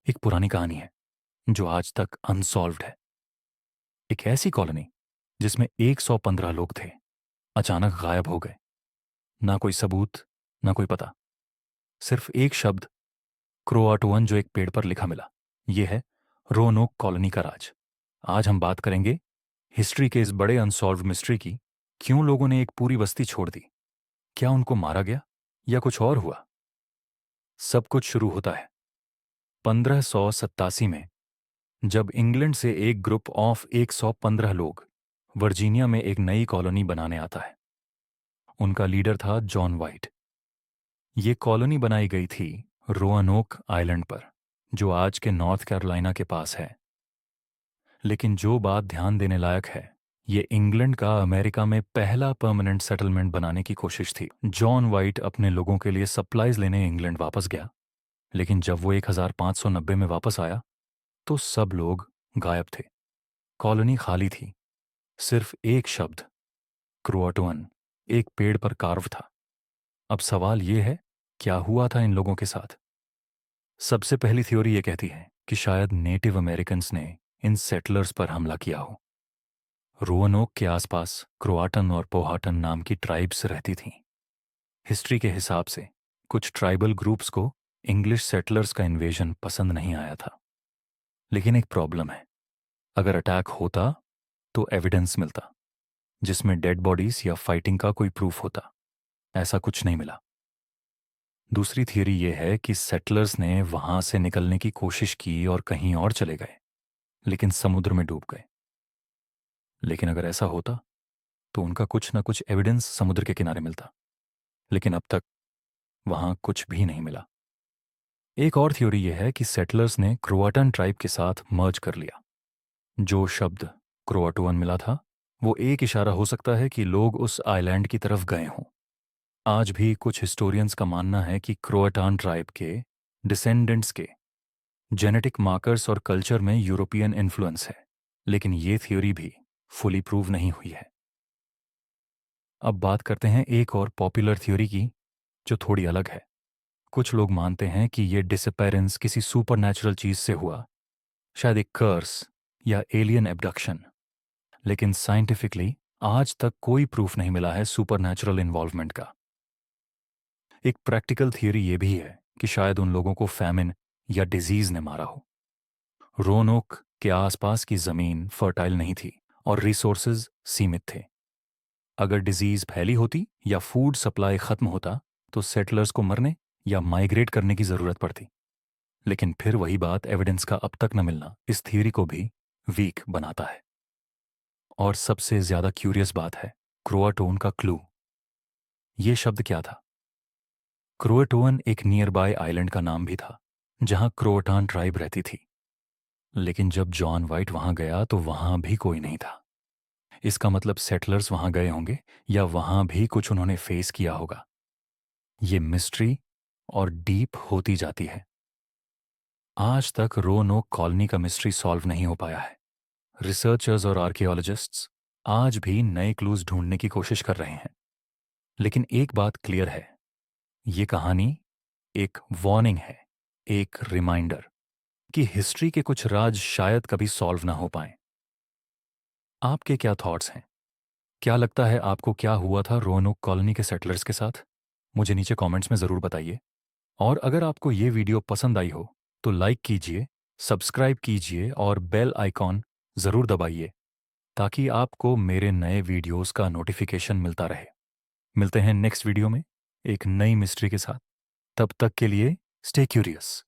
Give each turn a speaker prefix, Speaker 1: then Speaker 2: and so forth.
Speaker 1: एक पुरानी कहानी है जो आज तक अनसॉल्व्ड है। एक ऐसी कॉलोनी जिसमें 115 लोग थे, अचानक गायब हो गए। ना कोई सबूत, ना कोई पता, सिर्फ एक शब्द क्रोआटोअन जो एक पेड़ पर लिखा मिला। यह है रोनोक कॉलोनी का राज। आज हम बात करेंगे हिस्ट्री के इस बड़े अनसॉल्व्ड मिस्ट्री की। क्यों लोगों ने एक पूरी बस्ती छोड़ दी? क्या उनको मारा गया या कुछ और हुआ? सब कुछ शुरू होता है 1587 में, जब इंग्लैंड से एक ग्रुप ऑफ 115 लोग वर्जीनिया में एक नई कॉलोनी बनाने आता है। उनका लीडर था जॉन वाइट। ये कॉलोनी बनाई गई थी रोअनोक आइलैंड पर, जो आज के नॉर्थ कैरोलिना के पास है। लेकिन जो बात ध्यान देने लायक है, ये इंग्लैंड का अमेरिका में पहला परमानेंट सेटलमेंट बनाने की कोशिश थी। जॉन वाइट अपने लोगों के लिए सप्लाईज लेने इंग्लैंड वापस गया, लेकिन जब वो 1590 में वापस आया तो सब लोग गायब थे। कॉलोनी खाली थी। सिर्फ एक शब्द क्रोआटोअन एक पेड़ पर कार्व था। अब सवाल यह है, क्या हुआ था इन लोगों के साथ? सबसे पहली थ्योरी यह कहती है कि शायद नेटिव अमेरिकन्स ने इन सेटलर्स पर हमला किया हो। रोअनोक के आसपास क्रोआटन और पोहाटन नाम की ट्राइब्स रहती थीं। हिस्ट्री के हिसाब से कुछ ट्राइबल ग्रुप्स को इंग्लिश सेटलर्स का इन्वेजन पसंद नहीं आया था। लेकिन एक प्रॉब्लम है, अगर अटैक होता तो एविडेंस मिलता जिसमें डेड बॉडीज या फाइटिंग का कोई प्रूफ होता। ऐसा कुछ नहीं मिला। दूसरी थियरी यह है कि सेटलर्स ने वहां से निकलने की कोशिश की और कहीं और चले गए, लेकिन समुद्र में डूब गए। लेकिन अगर ऐसा होता तो उनका कुछ ना कुछ एविडेंस समुद्र के किनारे मिलता, लेकिन अब तक वहां कुछ भी नहीं मिला। एक और थ्योरी यह है कि सेटलर्स ने क्रोआटन ट्राइब के साथ मर्ज कर लिया। जो शब्द क्रोआटोअन मिला था, वो एक इशारा हो सकता है कि लोग उस आइलैंड की तरफ गए हों। आज भी कुछ हिस्टोरियंस का मानना है कि क्रोआटान ट्राइब के डिसेंडेंट्स के जेनेटिक मार्कर्स और कल्चर में यूरोपियन इन्फ्लुएंस है, लेकिन ये थ्योरी भी फुली प्रूव नहीं हुई है। अब बात करते हैं एक और पॉपुलर थ्योरी की, जो थोड़ी अलग है। कुछ लोग मानते हैं कि ये डिसअपेरेंस किसी सुपरनैचुरल चीज से हुआ, शायद एक कर्स या एलियन एब्डक्शन। लेकिन साइंटिफिकली आज तक कोई प्रूफ नहीं मिला है सुपरनैचुरल इन्वॉल्वमेंट का। एक प्रैक्टिकल थियरी ये भी है कि शायद उन लोगों को फैमिन या डिजीज ने मारा हो। रोनोक के आसपास की जमीन फर्टाइल नहीं थी और रिसोर्सेज सीमित थे। अगर डिजीज फैली होती या फूड सप्लाई खत्म होता तो सेटलर्स को मरने या माइग्रेट करने की जरूरत पड़ती। लेकिन फिर वही बात, एविडेंस का अब तक न मिलना इस थियरी को भी वीक बनाता है। और सबसे ज्यादा क्यूरियस बात है क्रोआटोन का क्लू। ये शब्द क्या था? क्रोएटोअन एक नियर बाय आइलैंड का नाम भी था जहां क्रोटान ट्राइब रहती थी। लेकिन जब जॉन वाइट वहां गया तो वहां भी कोई नहीं था। इसका मतलब सेटलर्स वहां गए होंगे या वहां भी कुछ उन्होंने फेस किया होगा। ये मिस्ट्री और डीप होती जाती है। आज तक रोनोक कॉलोनी का मिस्ट्री सॉल्व नहीं हो पाया है। रिसर्चर्स और आर्कियोलॉजिस्ट्स आज भी नए क्लूज ढूंढने की कोशिश कर रहे हैं। लेकिन एक बात क्लियर है, ये कहानी एक वार्निंग है, एक रिमाइंडर कि हिस्ट्री के कुछ राज शायद कभी सॉल्व ना हो पाए। आपके क्या थॉट्स हैं? क्या लगता है आपको क्या हुआ था रोनोक कॉलोनी के सेटलर्स के साथ? मुझे नीचे कमेंट्स में ज़रूर बताइए। और अगर आपको ये वीडियो पसंद आई हो तो लाइक कीजिए, सब्सक्राइब कीजिए और बेल आइकॉन ज़रूर दबाइए ताकि आपको मेरे नए वीडियोस का नोटिफिकेशन मिलता रहे। मिलते हैं नेक्स्ट वीडियो में एक नई मिस्ट्री के साथ। तब तक के लिए स्टे क्यूरियस।